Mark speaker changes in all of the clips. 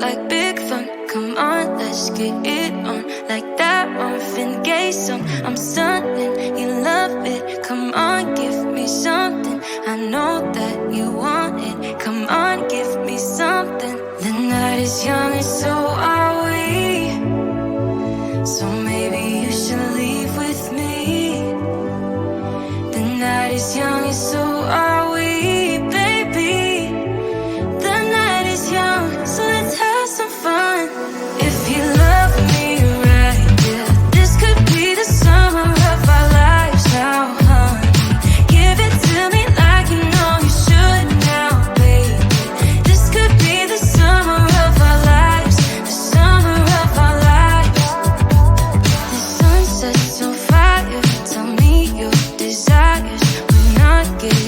Speaker 1: like big fun. Come on, let's get it on. Like that Marvin Gaye song. I'm stunning, you love it. Come on, give me something. I know that you want it. Come on, give me something. The night is young and so are we. So maybe you should leave with me. The night is young and so are we, baby. The night is young, so let's have some fun. If you love me right, yeah, this could be the summer of our lives now, honey. Give it to me like you know you should now, baby. This could be the summer of our lives, the summer of our lives. The sun sets on fire, tell me your desires. We're not getting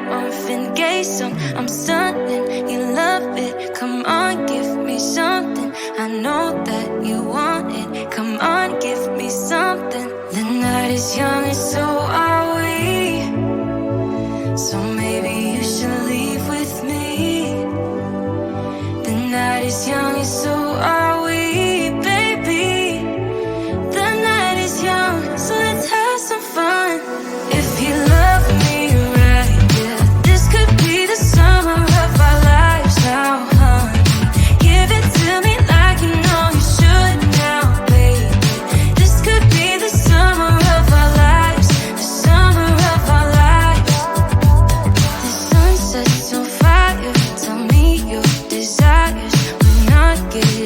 Speaker 1: off and gay some. I'm stunning, you love it. Come on, give me something. I know that you want it. Come on, give me something. The night is young and so are we. So maybe you should leave with me. The night is young and so are we, baby. The night is young, so let's have some fun. If you love me right, yeah, this could be the summer of our lives now, honey. Give it to me like you know you should now, baby. This could be the summer of our lives, the summer of our lives. The sun sets on fire, tell me your desires. We're not getting